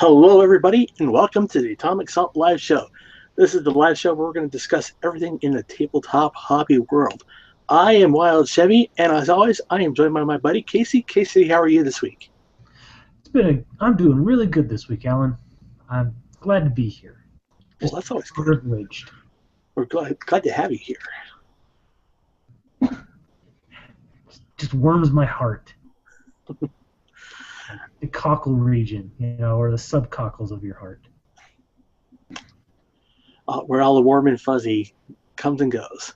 Hello, everybody, and welcome to the Atomic Salt Live Show. This is the live show where we're going to discuss everything in the tabletop hobby world. I am Wild Chevy, and as always, I am joined by my buddy Casey. Casey, how are you this week? I'm doing really good this week, Alan. I'm glad to be here. Well, that's always good. Privileged. We're glad to have you here. Just warms my heart. The cockle region, or the subcockles of your heart. Where all the warm and fuzzy comes and goes.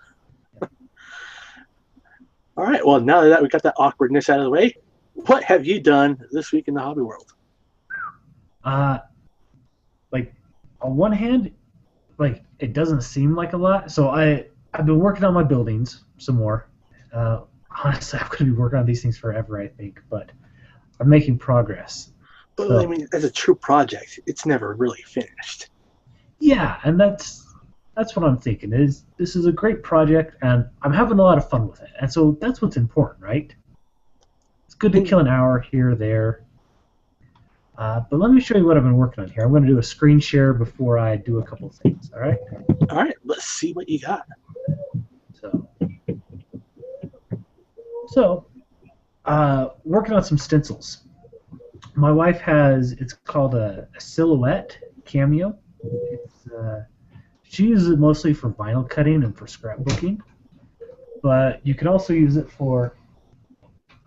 All right, well, now that we got that awkwardness out of the way, what have you done this week in the hobby world? On one hand, it doesn't seem like a lot. So I've been working on my buildings some more. Honestly, I'm going to be working on these things forever, I think, but I'm making progress. But So, I mean, as a true project, it's never really finished. yeah, and that's what I'm thinking. This is a great project, and I'm having a lot of fun with it. And so that's what's important, right? It's good to kill an hour here or there. But let me show you what I've been working on here. I'm going to do a screen share before I do a couple things, all right? All right, let's see what you got. So working on some stencils. My wife it's called a silhouette cameo. She uses it mostly for vinyl cutting and for scrapbooking, but you can also use it for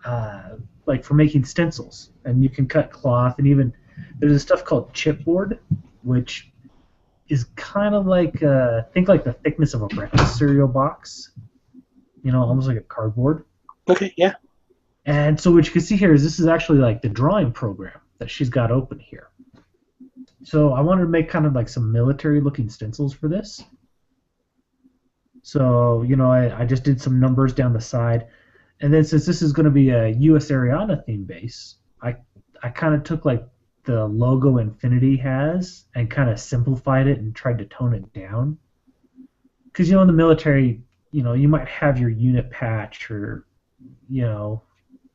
for making stencils, and you can cut cloth, and even there's a stuff called chipboard, which is kind of think like the thickness of a breakfast cereal box, almost like a cardboard. Okay, yeah. And so what you can see here is this is actually like the drawing program that she's got open here. So I wanted to make kind of like some military-looking stencils for this. So, I just did some numbers down the side. And then since this is going to be a U.S. Ariana theme base, I kind of took like the logo Infinity has and kind of simplified it and tried to tone it down. Because, in the military, you might have your unit patch or,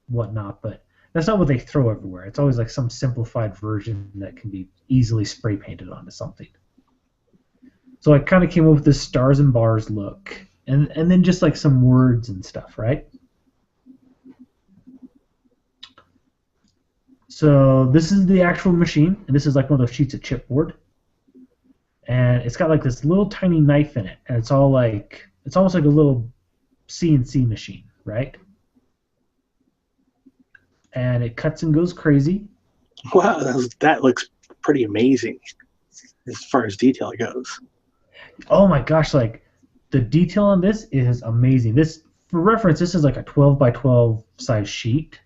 whatnot, but that's not what they throw everywhere. It's always like some simplified version that can be easily spray painted onto something. So I kind of came up with this stars and bars look, and then just like some words and stuff, right? So this is the actual machine, and this is like one of those sheets of chipboard, and it's got like this little tiny knife in it, and it's almost like a little CNC machine, right? And it cuts and goes crazy. Wow, that looks pretty amazing as far as detail goes. Oh my gosh, the detail on this is amazing. For reference, this is like a 12 by 12 size sheet.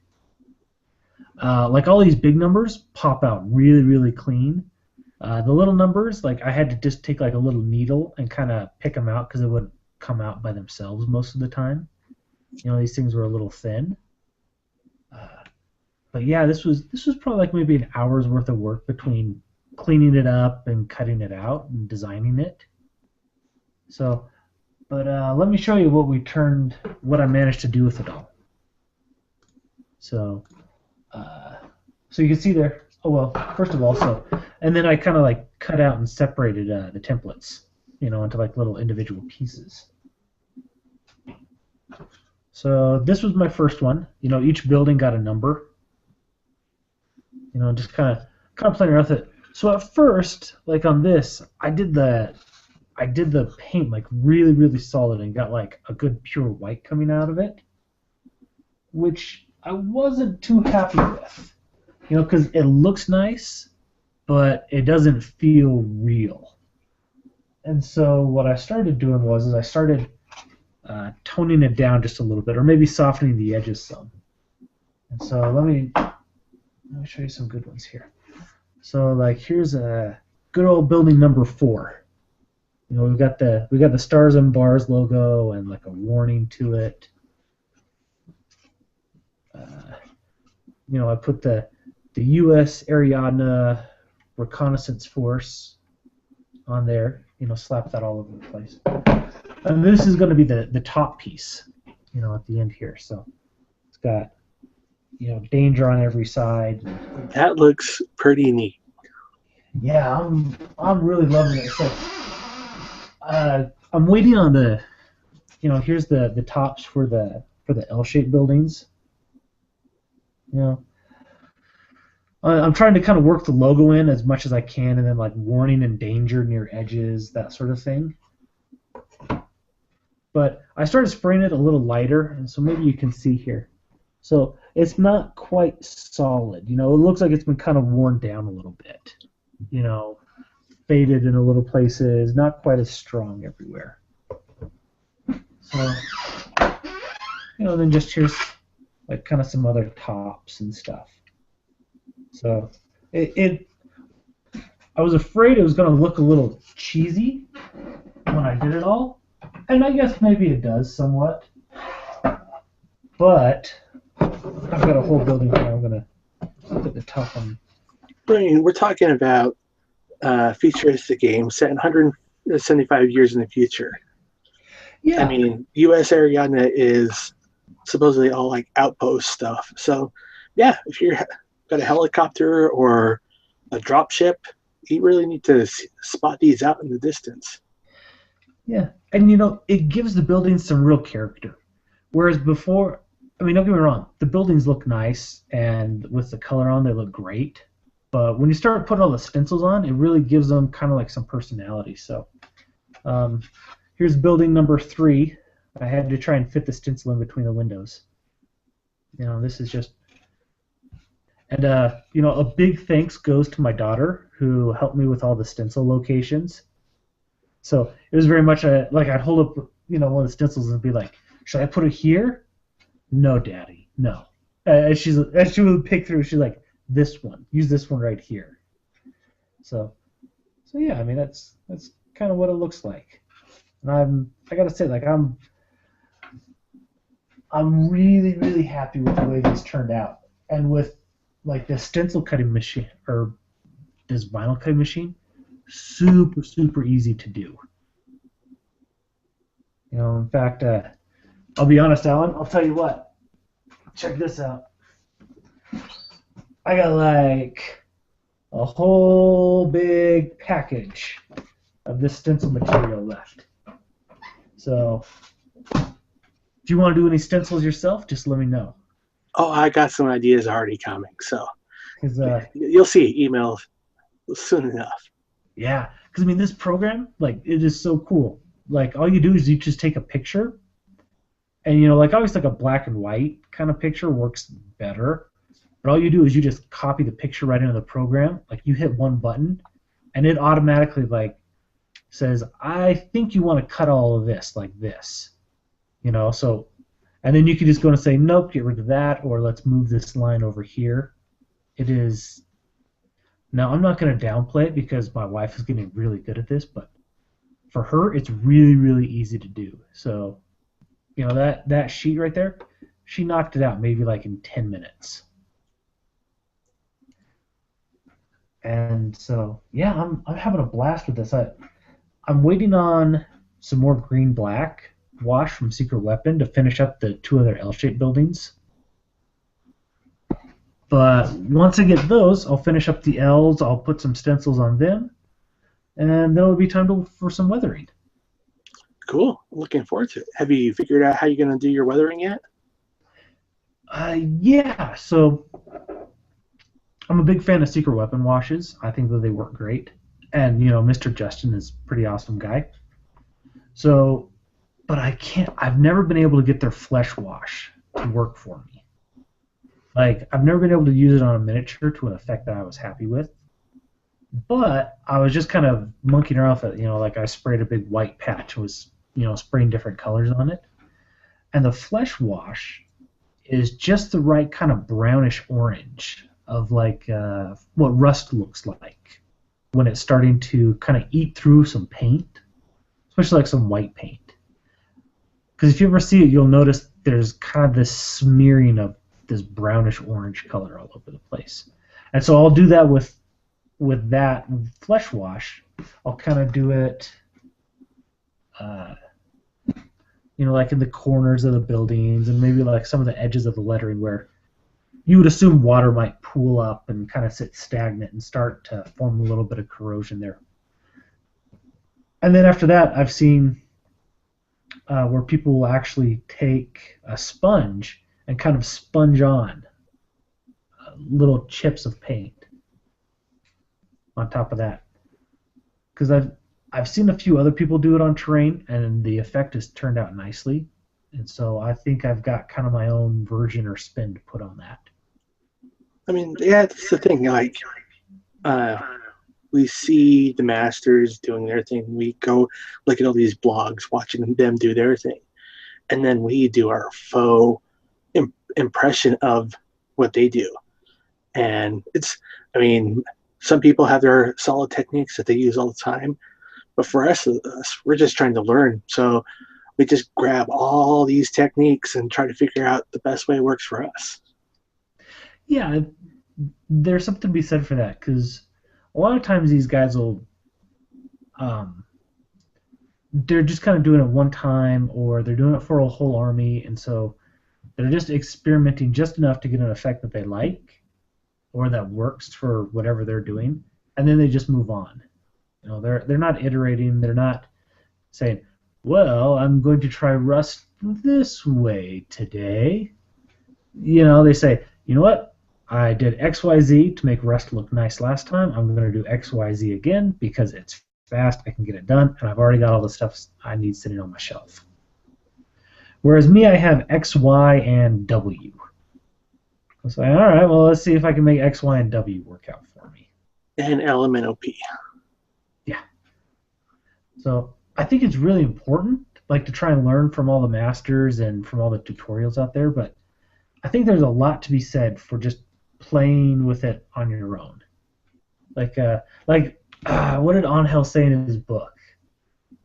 All these big numbers pop out really, really clean. The little numbers, I had to just take like a little needle and kind of pick them out because they wouldn't come out by themselves most of the time. These things were a little thin. But yeah, this was probably like maybe an hour's worth of work between cleaning it up and cutting it out and designing it. So, but let me show you what I managed to do with it all. So, so you can see there. Oh well, first of all, and then I kind of cut out and separated the templates, into like little individual pieces. So this was my first one. Each building got a number. Just kind of playing around with it. So at first, on this, I did the paint really, really solid and got a good pure white coming out of it, which I wasn't too happy with, because it looks nice, but it doesn't feel real. And so what I started doing was I started toning it down just a little bit, or maybe softening the edges some. And so let me show you some good ones here. So here's a good old building number 4. We've got the stars and bars logo and a warning to it. I put the U.S. Ariadna Reconnaissance Force on there. Slap that all over the place. And this is going to be the top piece. At the end here. So it's got danger on every side. That looks pretty neat. Yeah, I'm really loving it. So I'm waiting on the here's the tops for the L-shaped buildings. You know, I'm trying to kind of work the logo in as much as I can, and then like warning and danger near edges, that sort of thing. But I started spraying it a little lighter, and so maybe you can see here. So it's not quite solid. It looks like it's been kind of worn down a little bit. You know, faded in a little places, not quite as strong everywhere. So, then just here's like kind of some other tops and stuff. So it I was afraid it was going to look a little cheesy when I did it all, and I guess maybe it does somewhat. But I've got a whole building here. I'm going to put the top on. Brian, we're talking about futuristic game set 175 years in the future. Yeah. I mean, U.S. Ariana is supposedly all like outpost stuff. So, yeah, if you've got a helicopter or a drop ship, you really need to spot these out in the distance. Yeah, and it gives the buildings some real character. Whereas before, I mean, don't get me wrong, the buildings look nice, and with the color on, they look great. But when you start putting all the stencils on, it really gives them kind of like some personality. So here's building number 3. I had to try and fit the stencil in between the windows. This is just, and a big thanks goes to my daughter who helped me with all the stencil locations. So it was very much like I'd hold up, one of the stencils and be like, "Should I put it here?" "No, Daddy, no." As she would pick through, she's like, "This one, use this one right here." So yeah, I mean that's kind of what it looks like. And I gotta say, like I'm really really happy with the way these turned out, and with like the stencil cutting machine or this vinyl cutting machine, super super easy to do. In fact, I'll be honest, Alan. I'll tell you what. Check this out. I got like a whole big package of this stencil material left. So, if you want to do any stencils yourself, just let me know. Oh, I got some ideas already coming, so 'Cause, you'll see emails soon enough. yeah, because I mean, this program, like, it is so cool. Like, all you do is you just take a picture, and like always, like a black and white kind of picture works better. But all you do is you just copy the picture right into the program. Like, you hit one button, and it automatically like says, "I think you want to cut all of this like this." So, and then you can just go and say, "Nope, get rid of that," or "Let's move this line over here." It is. Now, I'm not going to downplay it because my wife is getting really good at this, but for her, it's really, really easy to do. So, that sheet right there, she knocked it out maybe like in 10 minutes. And so, yeah, I'm having a blast with this. I'm waiting on some more green black wash from Secret Weapon to finish up the 2 other L-shaped buildings. But once I get those, I'll finish up the L's. I'll put some stencils on them, and then it'll be time for some weathering. Cool. Looking forward to it. Have you figured out how you're going to do your weathering yet? Yeah. So I'm a big fan of Secret Weapon washes. I think that they work great, and Mr. Justin is a pretty awesome guy. So, but I've never been able to get their flesh wash to work for me. Like, I've never been able to use it on a miniature to an effect that I was happy with. But I was just kind of monkeying around with it, like I sprayed a big white patch and was, spraying different colors on it. And the flesh wash is just the right kind of brownish orange of like what rust looks like when it's starting to kind of eat through some paint, especially like some white paint. Because if you ever see it, you'll notice there's kind of this smearing of this brownish orange color all over the place. And so I'll do that with that flesh wash. I'll kind of do it, like in the corners of the buildings and maybe like some of the edges of the lettering where, you would assume water might pool up and kind of sit stagnant and start to form a little bit of corrosion there. And then after that, I've seen where people will actually take a sponge and kind of sponge on little chips of paint on top of that. Because I've seen a few other people do it on terrain, and the effect has turned out nicely. And so I think I've got kind of my own version or spin to put on that. I mean, yeah, that's the thing. Like, we see the masters doing their thing. We go look at all these blogs, watching them do their thing, and then we do our faux impression of what they do. And I mean, some people have their solid techniques that they use all the time, but for us, we're just trying to learn. So we just grab all these techniques and try to figure out the best way it works for us. Yeah, there's something to be said for that because a lot of times these guys will, um, they're just kind of doing it one time or they're doing it for a whole army, and so they're just experimenting just enough to get an effect that they like or that works for whatever they're doing, and then they just move on. You know, they're not iterating. They're not saying, "Well, I'm going to try Rust this way today." You know, they say, "You know what? I did XYZ to make Rust look nice last time. I'm going to do XYZ again because it's fast. I can get it done, and I've already got all the stuff I need sitting on my shelf." Whereas me, I have X, Y, and W. I was like, all right, well, let's see if I can make X, Y, and W work out for me. And LMNOP. Yeah. So I think it's really important, like, to try and learn from all the masters and from all the tutorials out there. But I think there's a lot to be said for just playing with it on your own. What did Angel say in his book?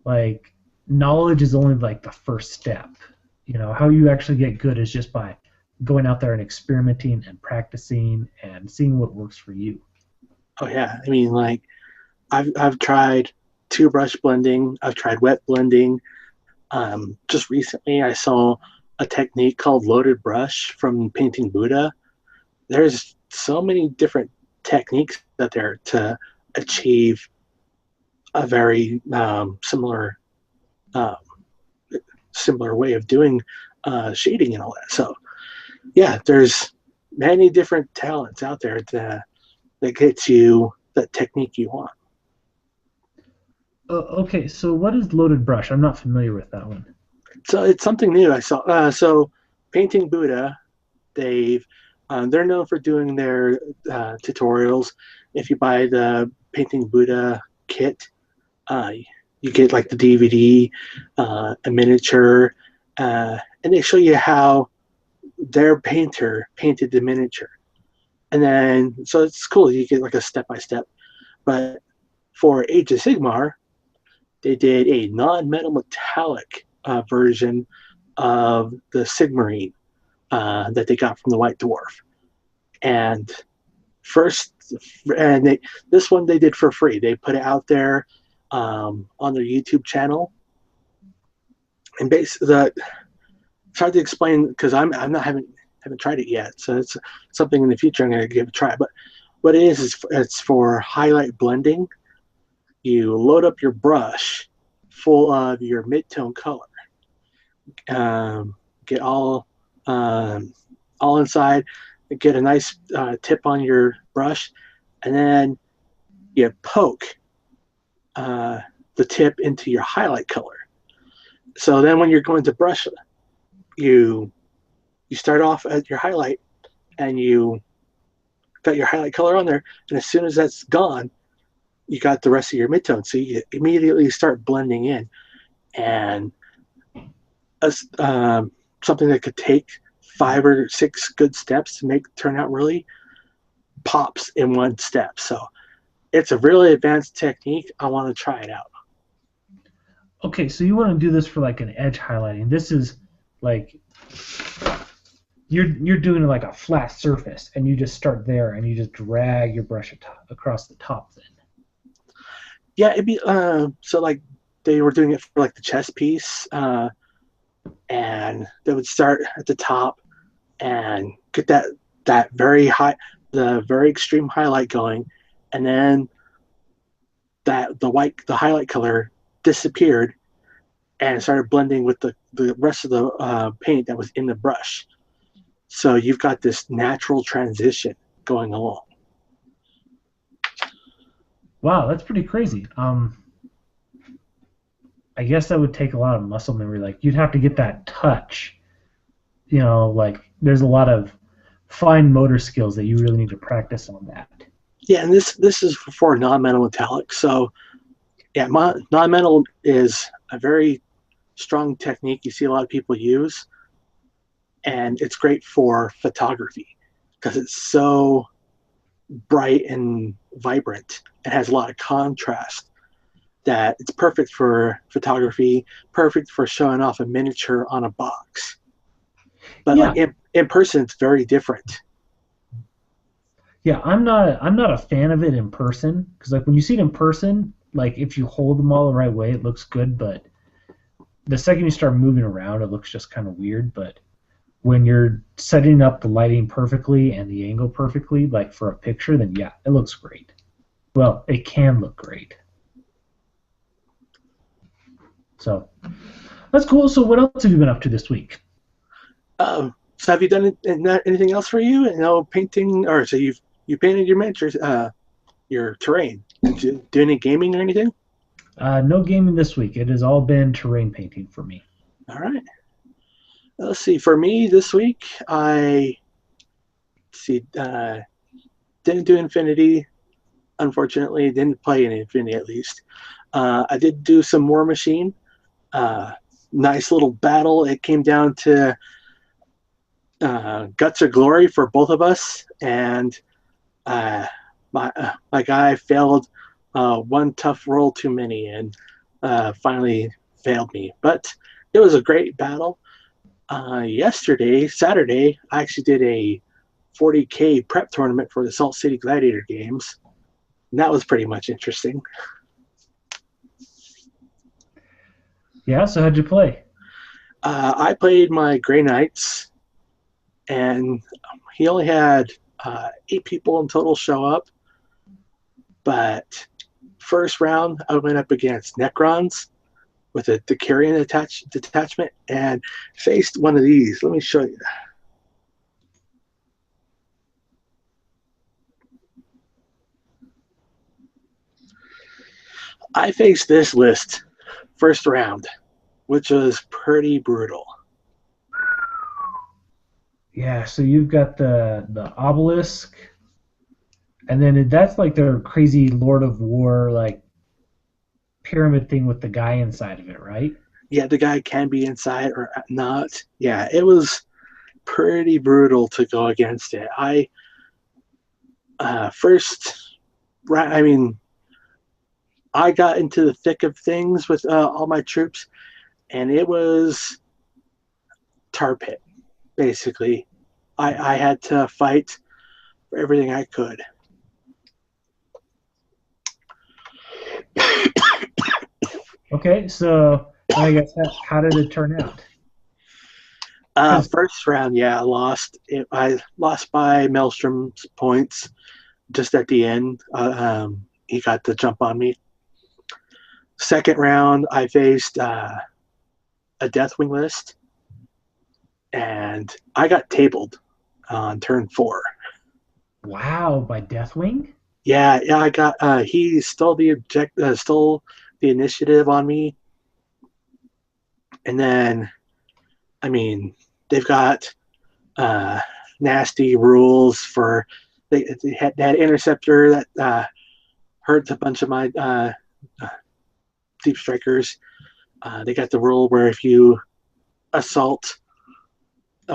Like, knowledge is only like the first step. You know, how you actually get good is just by going out there and experimenting and practicing and seeing what works for you. Oh yeah, I mean, like, I've tried two brush blending. I've tried wet blending. Just recently, I saw a technique called loaded brush from Painting Buddha. There's so many different techniques out there to achieve a very um, similar way of doing shading and all that. So yeah, there's many different talents out there that gets you that technique you want. Okay, so what is loaded brush? I'm not familiar with that one. So it's something new I saw. So Painting Buddha, they're known for doing their tutorials. If you buy the Painting Buddha kit, you get like the DVD, a miniature, and they show you how their painter painted the miniature. And then, so it's cool. You get like a step by step. But for Age of Sigmar, they did a non-metal metallic version of the Sigmarine that they got from the White Dwarf. And first, this one they did for free. They put it out there on their YouTube channel, and basically, tried to explain because I'm not haven't tried it yet. So it's something in the future I'm going to give a try. But what it is it's for highlight blending. You load up your brush full of your mid-tone color. Get all inside. Get a nice tip on your brush, and then you poke the tip into your highlight color. So then when you're going to brush, you start off at your highlight, and you got your highlight color on there, and as soon as that's gone, you got the rest of your midtone. So you immediately start blending in, and something that could take 5 or 6 good steps to turn out really pops in one step. So it's a really advanced technique. I want to try it out. Okay, so you want to do this for like an edge highlighting. This is like you're doing like a flat surface, and you just start there, and you just drag your brush across the top. Then. Yeah, it'd be so like they were doing it for like the chess piece, and they would start at the top and get that that very high, the very extreme highlight going, and then the highlight color disappeared and started blending with the rest of the paint that was in the brush. So you've got this natural transition going along. Wow, that's pretty crazy. I guess that would take a lot of muscle memory. Like you'd have to get that touch. Like there's a lot of fine motor skills that you really need to practice on that. Yeah, and this is for non-metal metallic. So yeah, non-metal is a very strong technique you see a lot of people use, and it's great for photography because it's so bright and vibrant. It has a lot of contrast that it's perfect for photography, perfect for showing off a miniature on a box. But Yeah, like in person, it's very different. yeah. I'm not a fan of it in person because like when you see it in person, like if you hold them all the right way, it looks good. But the second you start moving around, it looks just kind of weird. But when you're setting up the lighting perfectly and the angle perfectly, like for a picture, then yeah, it looks great. Well, it can look great. So that's cool. So what else have you been up to this week? So have you done anything else for you? Painting, or so you painted your miniatures, your terrain. Did you do any gaming or anything? No gaming this week. It has all been terrain painting for me. All right. Let's see. For me this week, I see didn't do Infinity. Unfortunately, didn't play in Infinity at least. I did do some War Machine. Nice little battle. It came down to guts or glory for both of us, and my guy failed one tough roll too many, and finally failed me. But it was a great battle. Yesterday, Saturday, I actually did a 40K prep tournament for the Salt City Gladiator games. And that was pretty much interesting. Yeah. So how'd you play? I played my Grey Knights, and he only had 8 people in total show up. But first round, I went up against Necrons with a Decarian detachment and faced one of these. Let me show you. I faced this list first round, which was pretty brutal. Yeah. So you've got the obelisk, and then that's like their crazy Lord of War like pyramid thing with the guy inside of it, right? Yeah, the guy can be inside or not. Yeah, it was pretty brutal to go against it. I first, right? I mean, I got into the thick of things with all my troops, and it was tar pit basically. I had to fight for everything I could. Okay. So I guess how did it turn out? Because First round, yeah, I lost. I lost by Maelstrom's points just at the end. He got the jump on me. Second round, I faced a Deathwing list, and I got tabled on turn 4. wow, by Deathwing. Yeah, I got. He stole the initiative on me, and then, I mean, they've got nasty rules for they had that interceptor that hurts a bunch of my deep strikers. They got the rule where if you assault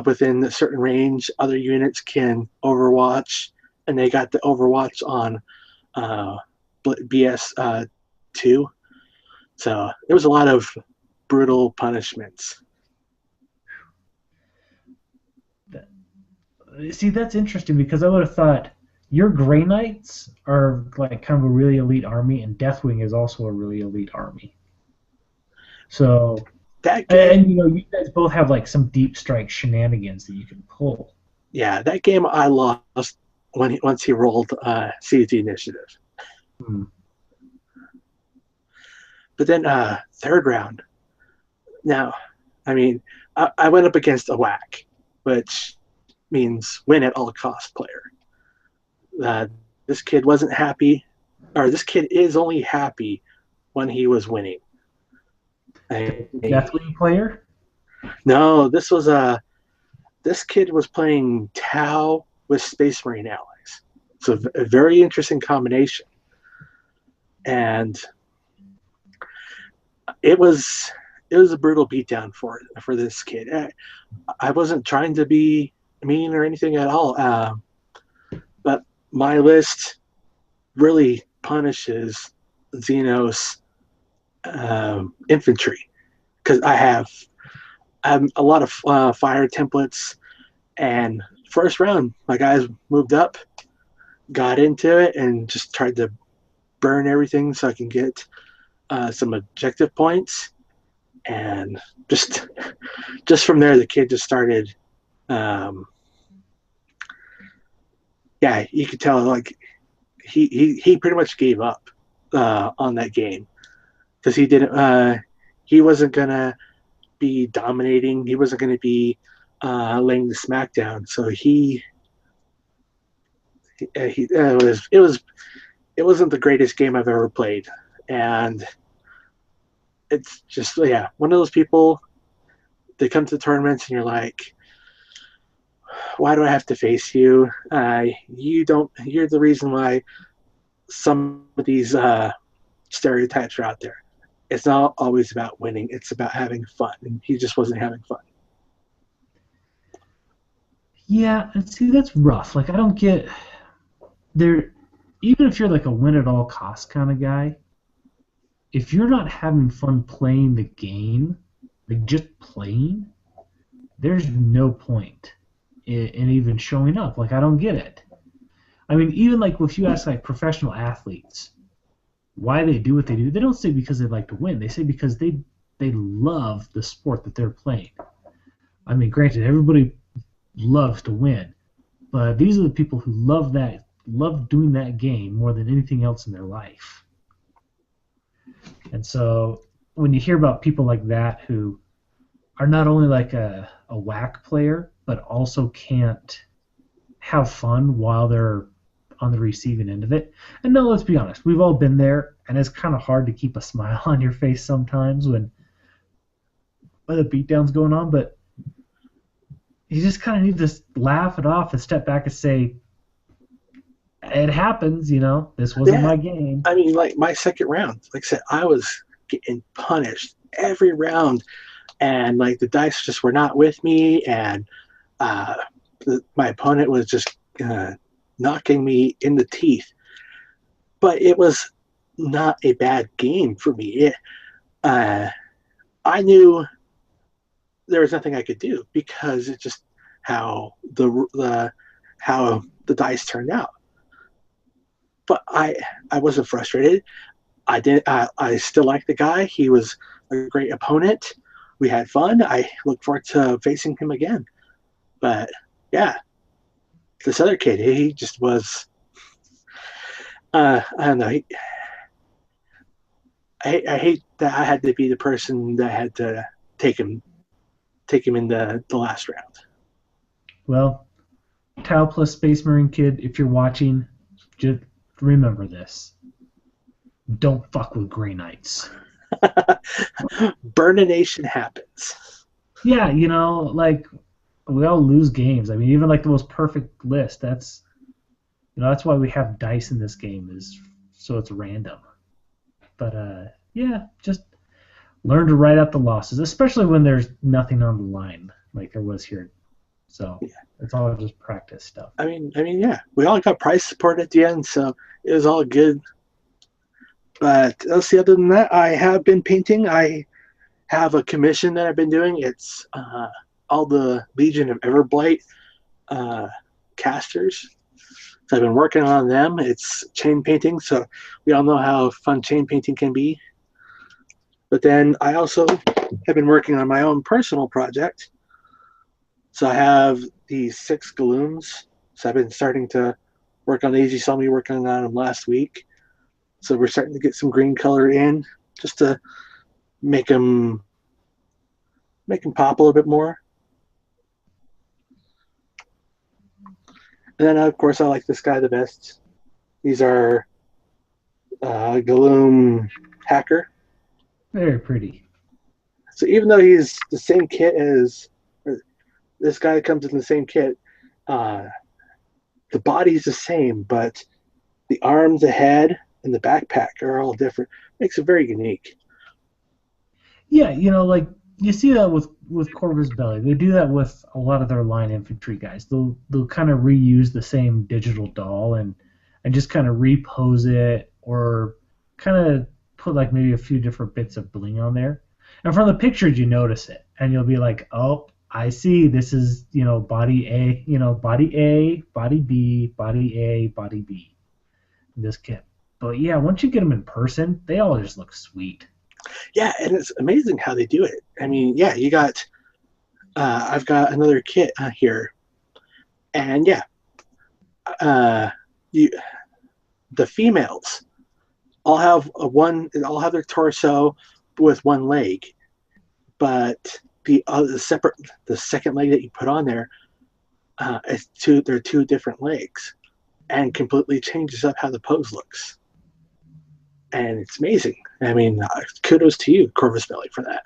within a certain range, other units can overwatch, and they got the overwatch on BS 2. So there was a lot of brutal punishments. See, that's interesting because I would have thought your Grey Knights are like kind of a really elite army, and Deathwing is also a really elite army. So, That game, and you guys both have like some deep strike shenanigans that you can pull. Yeah, that game I lost once he rolled seized the initiative. Hmm. But then third round. Now, I mean, I went up against a whack, which means win at all cost player. Uh, this kid wasn't happy, or this kid is only happy when he was winning. Deathwing player. No, this kid was playing Tau with Space Marine allies. It's a very interesting combination, and it was a brutal beatdown for this kid. I wasn't trying to be mean or anything at all, but my list really punishes Xenos infantry because I have a lot of fire templates, and first round my guys moved up, got into it, and just tried to burn everything so I can get some objective points, and just from there the kid just started. Um, yeah, you could tell like he pretty much gave up on that game because he wasn't gonna be dominating. He wasn't gonna be laying the smackdown. So it wasn't the greatest game I've ever played, and it's just yeah one of those people. They come to tournaments and you're like, why do I have to face you? You don't. You're the reason why some of these stereotypes are out there. It's not always about winning. It's about having fun, and he just wasn't having fun. Yeah, and see that's rough. Like I don't get there. Even if you're like a win at all costs kind of guy, if you're not having fun playing the game, like just playing, there's no point in even showing up. Like I don't get it. I mean, even like if you ask like professional athletes why they do what they do, they don't say because they like to win. They say because they love the sport that they're playing. I mean, granted, everybody loves to win, but these are the people who love doing that game more than anything else in their life. And so when you hear about people like that who are not only like a whack player, but also can't have fun while they're on the receiving end of it. And no, let's be honest, we've all been there, and it's kind of hard to keep a smile on your face sometimes when the beatdown's going on. But you just kind of need to laugh it off and step back and say, "It happens, you know. This wasn't Yeah, my game." I mean, like my second round, like I said, I was getting punished every round, and like the dice just were not with me, and uh, my opponent was just knocking me in the teeth. But it was not a bad game for me. Uh, I knew there was nothing I could do because it's just how how the dice turned out. But I wasn't frustrated. I still like the guy. He was a great opponent. We had fun. I look forward to facing him again. But yeah, this other kid, he just was. I don't know. I hate that I had to be the person that had to take him in the last round. Well, Tau plus Space Marine Kid, if you're watching, just remember this: don't fuck with Grey Knights. Burnination happens. Yeah, you know, like we all lose games. I mean, even like the most perfect list, that's why we have dice in this game is so it's random. But yeah, just learn to write out the losses, especially when there's nothing on the line like there was here. So Yeah. it's all just practice stuff. Yeah, we all got price support at the end, so it was all good. But let's see. Other than that, I have been painting. I have a commission that I've been doing. It's all the Legion of Everblight uh, casters. So I've been working on them. It's chain painting, so we all know how fun chain painting can be. But then I also have been working on my own personal project. So I have these 6 galooms. So I've been starting to work on these. You saw me working on them last week. So we're starting to get some green color in just to make them pop a little bit more. And then, of course, I like this guy the best. These are Galoom Hacker. Very pretty. So even though he's the same kit as this guy comes in the same kit, the body's the same, but the arms, the head, and the backpack are all different. Makes it very unique. Yeah, like you see that with Corvus Belli. They do that with a lot of their line infantry guys. They'll kind of reuse the same digital doll and just kind of repose it or kind of put like maybe a few different bits of bling on there. And from the pictures you notice it and you'll be like, "Oh, I see. This is, body A, body A, body B, body A, body B." This kit. But yeah, once you get them in person, they all just look sweet. Yeah, and it's amazing how they do it. I mean, yeah, you got. I've got another kit here, and yeah, the females all have all have their torso with one leg, but the second leg that you put on there they're two different legs, and completely changes up how the pose looks. And it's amazing. I mean, kudos to you, Corvus Belli, for that.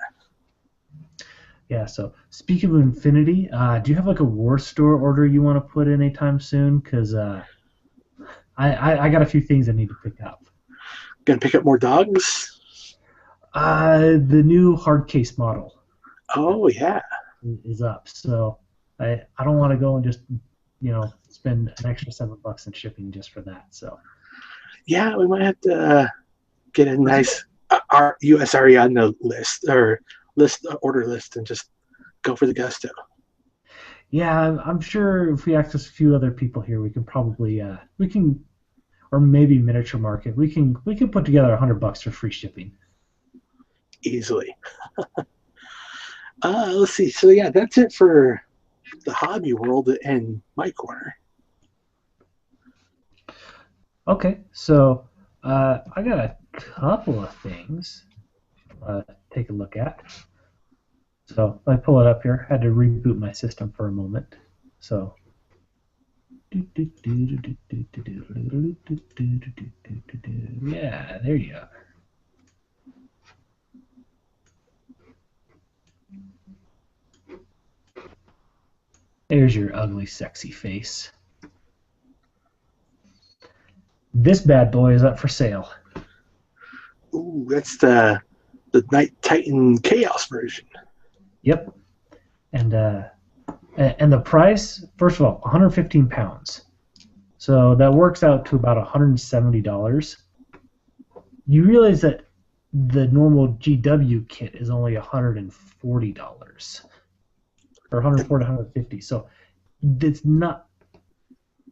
Yeah, so speaking of Infinity, do you have like a War Store order you want to put in anytime soon? Because I got a few things I need to pick up. Gonna pick up more dogs? The new hard case model. Oh, yeah. Is up. So I don't want to go and just, spend an extra $7 in shipping just for that. So yeah, we might have to get a nice USRE on the list or order list and just go for the gusto. Yeah, I'm sure if we access a few other people here, we can probably or maybe Miniature Market, we can put together $100 for free shipping. Easily. Let's see. So yeah, that's it for the hobby world and my corner. Okay, so I got a couple of things take a look at. So let me pull it up here. I had to reboot my system for a moment. So yeah, there you are. There's your ugly, sexy face. This bad boy is up for sale. Ooh, that's the Night Titan Chaos version. Yep. And the price, first of all, 115 pounds. So that works out to about $170. You realize that the normal GW kit is only $140. Or 140 to 150. So it's not.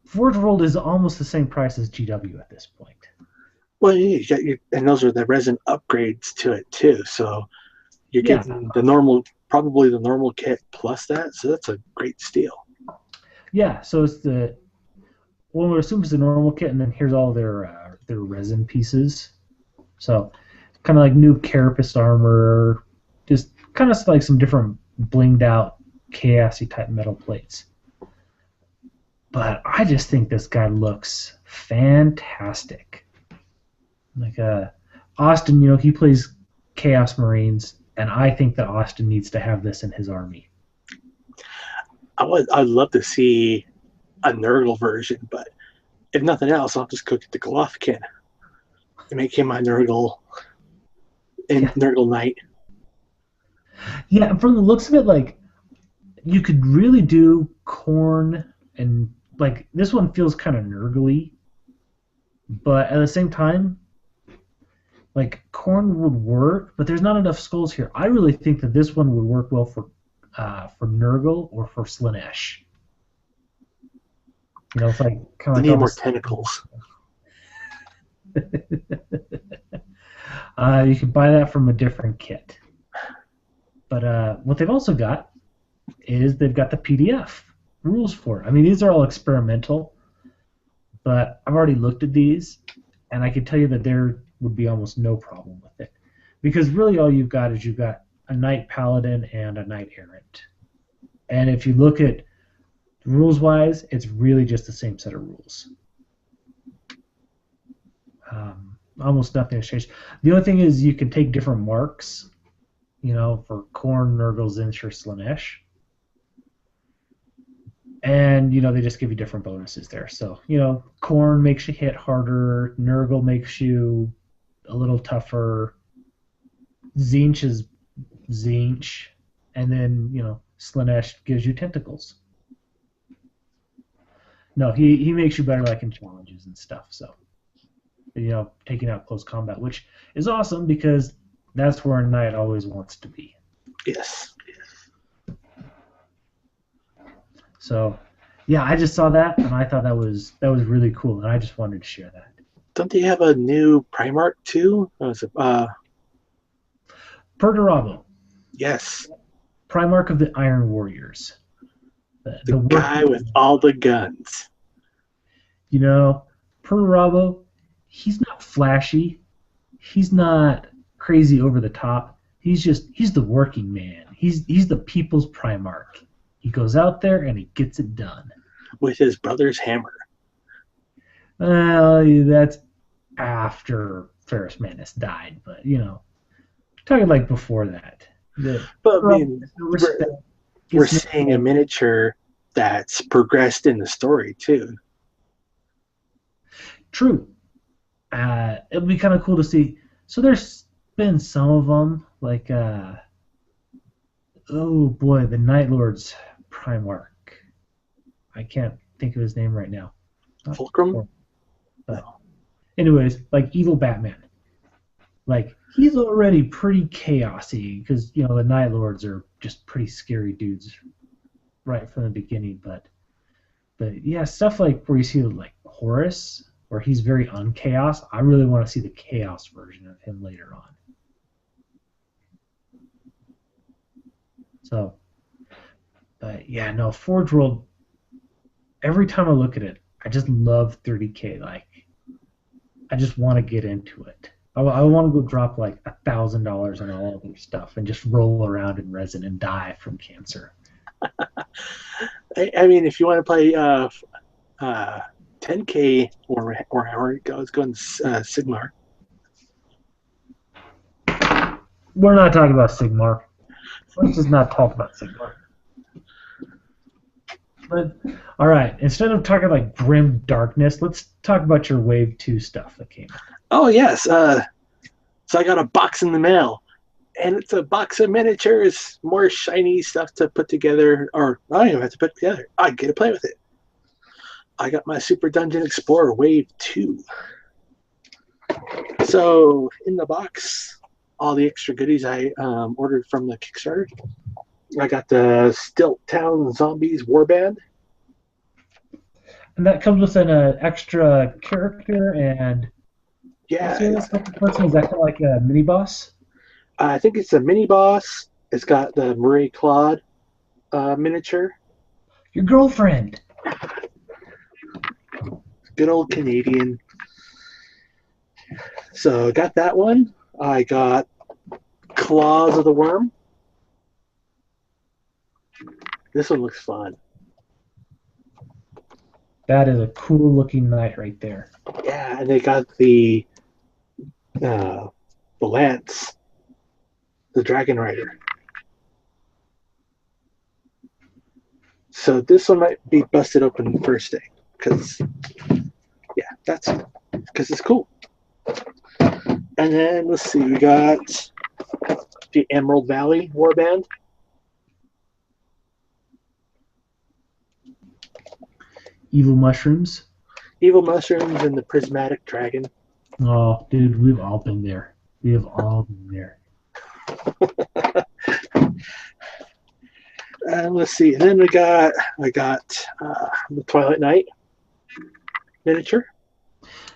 Forge World is almost the same price as GW at this point. Well, you got and those are the resin upgrades to it too. So you're getting the normal, probably the normal kit plus that. So that's a great steal. Yeah. So it's we'll assume it's the normal kit, and then here's all their resin pieces. So kind of like new carapace armor, just kind of like some different blinged out chaosy type metal plates. But I just think this guy looks fantastic. Like Austin, he plays Chaos Marines, and I think that Austin needs to have this in his army. I'd love to see a Nurgle version, but if nothing else, I'll just go get the Golovkin and make him my Nurgle Nurgle Knight. Yeah, from the looks of it, like you could really do Khorne, and like this one feels kind of Nurgle-y, but at the same time, like Khorne would work, but there's not enough skulls here. I really think that this one would work well for Nurgle or for Slaanesh. It's like kind of like need more tentacles. You can buy that from a different kit. But what they've also got is they've got the PDF. rules for it. I mean, these are all experimental, but I've already looked at these, and I can tell you that there would be almost no problem with it, because really all you've got a knight paladin and a knight errant, and if you look at rules wise, it's really just the same set of rules. Almost nothing has changed. The only thing is you can take different marks, for Khorne, Nurgle, Zincher, Slaanesh. And, they just give you different bonuses there. So, Khorne makes you hit harder, Nurgle makes you a little tougher, Zinch is Zinch, and then, Slaanesh gives you tentacles. No, he makes you better like in challenges and stuff, so taking out close combat, which is awesome because that's where a knight always wants to be. Yes. So, yeah, I just saw that and I thought that was really cool, and I just wanted to share that. Don't they have a new Primarch too? Perturabo. Yes. Primarch of the Iron Warriors. The guy with all the guns. Perturabo, he's not flashy. He's not crazy over the top. He's the working man. He's the people's Primarch. He goes out there and he gets it done. With his brother's hammer. That's after Ferrus Manus died, but talking like before that. But I mean, we're seeing a miniature that's progressed in the story too. True. It'll be kind of cool to see. So there's been some of them, like, oh boy, the Night Lord's Primarch. I can't think of his name right now. Fulcrum? But anyways, like Evil Batman. Like, he's already pretty chaosy because, the Night Lords are just pretty scary dudes right from the beginning. But yeah, stuff like where you see, like, Horus, where he's very unchaos, I really want to see the chaos version of him later on. So, but yeah, no, Forge World, every time I look at it, I just love 30K. Like, I just want to get into it. I want to go drop like $1,000 on all of their stuff and just roll around in resin and die from cancer. I mean, if you want to play 10K or however it goes, go in Sigmar. We're not talking about Sigmar. Let's just not talk about Sigmar. But all right, instead of talking like grim darkness, let's talk about your Wave 2 stuff that came out. Oh yes, so I got a box in the mail, and it's a box of miniatures, more shiny stuff to put together, or I don't even have to put together. I get to play with it. I got my Super Dungeon Explorer Wave 2. So in the box, all the extra goodies I ordered from the Kickstarter. I got the Stilt Town Zombies Warband. And that comes with an extra character and... Yeah. Is that kind of like a mini boss? I think it's a mini boss. It's got the Marie Claude miniature. Your girlfriend. Good old Canadian. So got that one. I got Claws of the Worm. This one looks fun. That is a cool looking knight right there. Yeah, and they got the lance, the Dragon Rider. So this one might be busted open the first day, because it's cool. And then let's see, we got the Emerald Valley Warband. Evil mushrooms. Evil mushrooms and the prismatic dragon. Oh, dude, we've all been there. We have all been there. Let's see. And then I got the Twilight Knight miniature.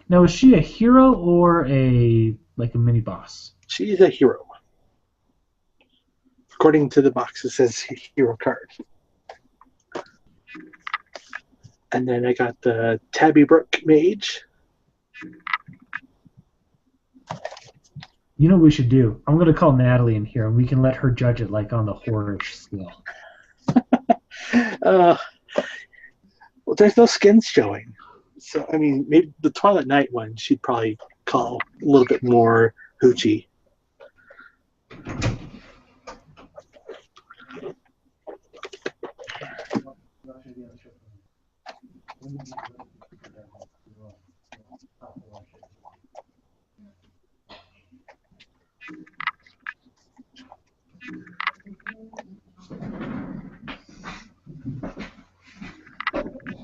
Now, is she a hero or a mini boss? She's a hero. According to the box, it says hero card. And then I got the Tabby Brook Mage. You know what we should do? I'm gonna call Natalie in here, and we can let her judge it like on the horror scale. Well, there's no skins showing. So, I mean, maybe the Twilight Night one she'd probably call a little bit more hoochie.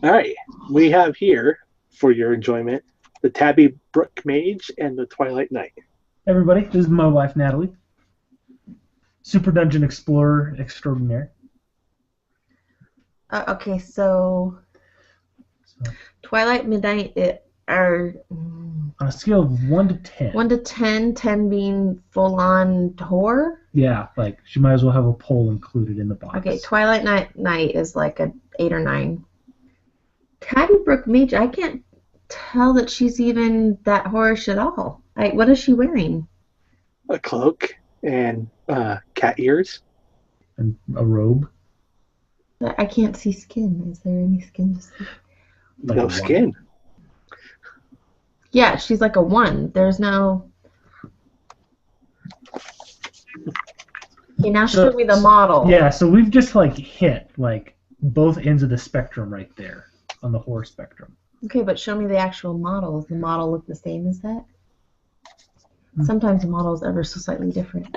All right, we have here, for your enjoyment, the Tabby Brook Mage and the Twilight Knight. Everybody, this is my wife Natalie, Super Dungeon Explorer extraordinaire. Okay, so Twilight Midnight are on a scale of 1 to 10. 1 to 10, 10 being full-on horror. Yeah, like she might as well have a poll included in the box. Okay, Twilight Night is like a 8 or 9. Tabby Brook Mage, I can't tell that she's even that horrorish at all. What is she wearing? A cloak and cat ears. And a robe. I can't see skin. Is there any skin to see? Like no skin. Yeah, she's like a 1. There's no... Okay, now show me the model. Yeah, so we've just like hit like both ends of the spectrum right there on the horror spectrum. Okay, but show me the actual model. Does the model look the same as that? Sometimes the model is ever so slightly different.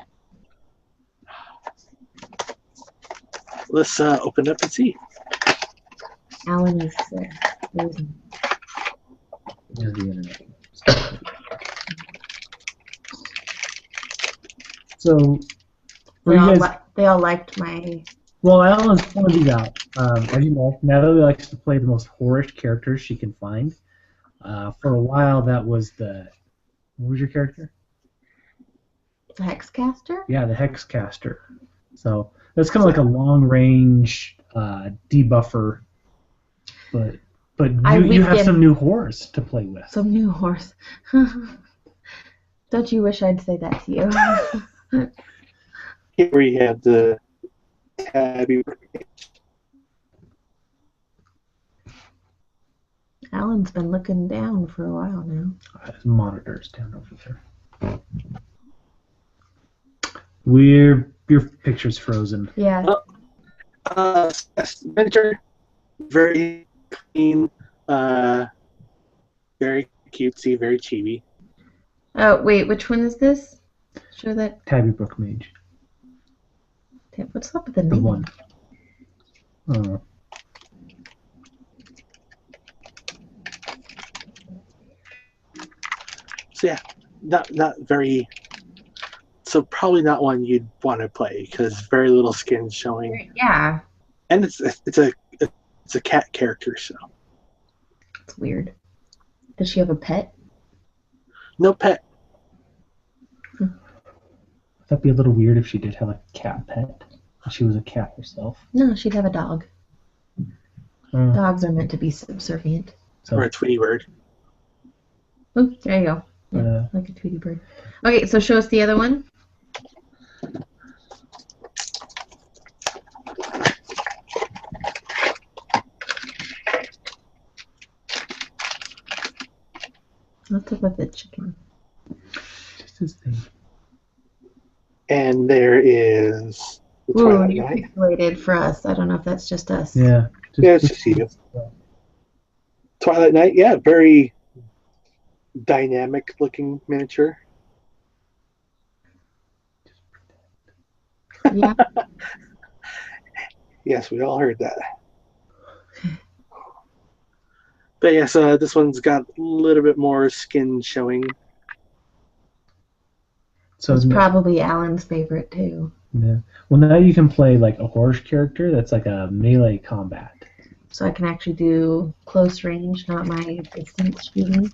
Let's open up and see. Alan is losing. There's the internet. So, they all liked my... Well, Alan's pointed out, as you know, Natalie likes to play the most horrorish characters she can find. For a while, that was the... What was your character? The Hexcaster? Yeah, the Hexcaster. So, that's kind of like a long-range debuffer, but you have some new horrors to play with. Some new horse. Don't you wish I'd say that to you? Here we have the Tabby Brook Mage. Alan's been looking down for a while now. His monitor's down over there. Your picture's frozen. Yeah. Miniature, very clean, very cutesy, very chibi. Oh, wait, which one is this? Show that. Tabby Brook Mage. What's up with the The name? one. Oh. So yeah, not very. So probably not one you'd want to play because very little skin showing. Yeah. And it's a cat character, so. It's weird. Does she have a pet? No pet. That'd be a little weird if she did have a cat pet. If she was a cat herself. No, she'd have a dog. Dogs are meant to be subservient. So, Or a Tweety bird. Oh, there you go. Yeah, like a Tweety bird. Okay, so show us the other one. What's up with the chicken? just his thing. And there is the Ooh, Twilight you're Knight. pixelated for us. I don't know if that's just us. Yeah. Yeah, it's just you. Twilight Knight, yeah, very dynamic looking miniature. Yeah. Yes, we all heard that. But yes, this one's got a little bit more skin showing. So It's probably Alan's favorite too. yeah. Well, now you can play like a horse character that's like a melee combat. So I can actually do close range, not my distance shooting.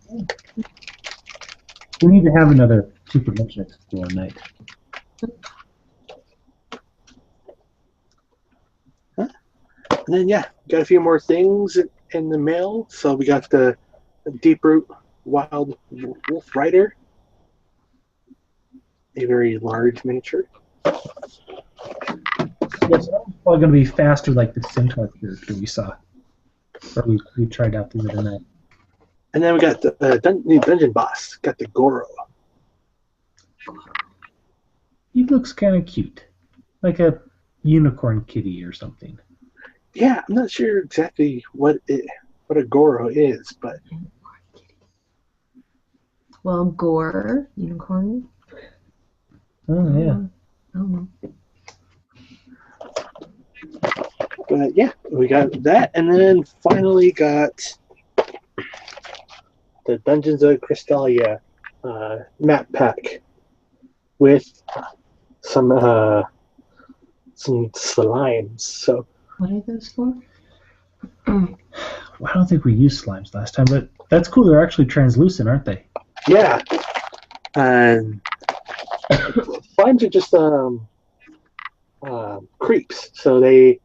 We need to have another Super Dungeon Explorer night. And then yeah, got a few more things in the mail. So we got the Deep Root Wild Wolf Rider, a very large miniature. Yes, that's probably going to be faster, like the Centaur character we saw, or we tried out the other night. And then we got the new dungeon boss. Got the Goro. He looks kind of cute, like a unicorn kitty or something. Yeah, I'm not sure exactly what a Goro is, but Well, gore, unicorn. Oh yeah. Oh. But yeah, we got that, and then finally got the Dungeons of Crystallia map pack with some slimes. So What are those for? Well, I don't think we used slimes last time, but that's cool. They're actually translucent, aren't they? yeah, and slimes are just creeps. So they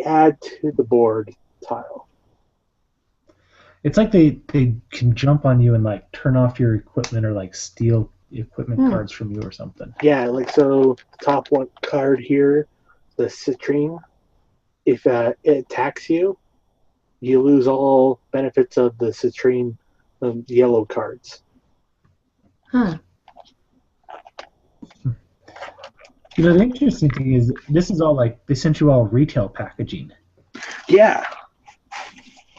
add to the board tile. It's like they can jump on you and like turn off your equipment or like steal equipment cards from you or something. Yeah, like so. The top one card here, the citrine. If it attacks you, you lose all benefits of the citrine yellow cards. Huh. You know, the interesting thing is this is all like they sent you all retail packaging. Yeah.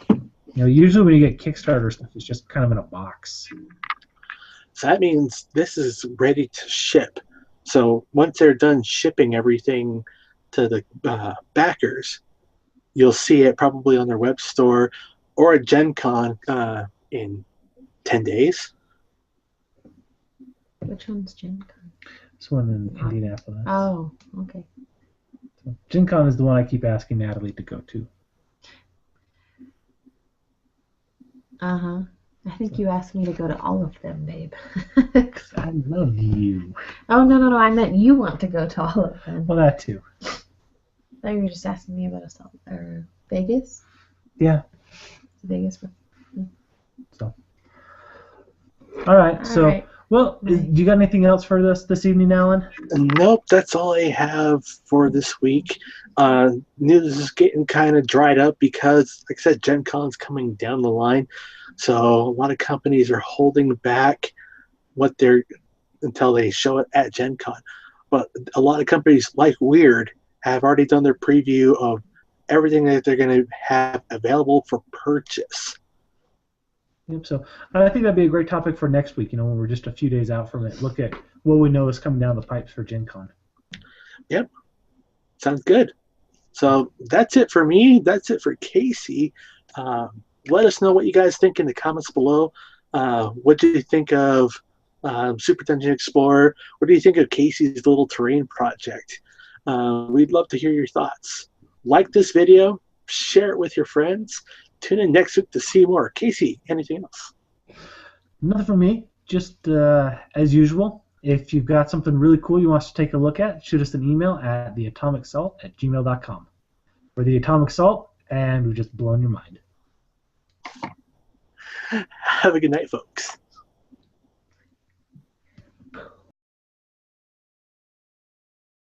You know, usually when you get Kickstarter stuff, it's just kind of in a box. So that means this is ready to ship. So once they're done shipping everything to the backers, you'll see it probably on their web store or at Gen Con in 10 days. Which one's Gen Con? This one in Indianapolis. Oh, okay. So, Gen Con is the one I keep asking Natalie to go to. Uh-huh. I think you asked me to go to all of them, babe. I love you. Oh, no. I meant you want to go to all of them. Well, that too. I thought you were just asking me about Vegas? Yeah. Vegas. So. All right. So, right. well, you got anything else for us this evening, Alan? Nope, that's all I have for this week. News is getting kind of dried up because, like I said, Gen Con's coming down the line. So a lot of companies are holding back until they show it at Gen Con. But a lot of companies, like Weird, have already done their preview of everything that they're going to have available for purchase. Yep. So I think that'd be a great topic for next week. You know, when we're just a few days out from it, look at what we know is coming down the pipes for Gen Con. Yep. Sounds good. So that's it for me. That's it for Casey. Let us know what you guys think in the comments below. What do you think of Super Dungeon Explorer? What do you think of Casey's little terrain project? We'd love to hear your thoughts. Like this video, share it with your friends. Tune in next week to see more. Casey, anything else? Nothing from me. Just as usual, if you've got something really cool you want us to take a look at, shoot us an email at theatomicsalt@gmail.com. We're the Atomic Salt, and we've just blown your mind. Have a good night, folks.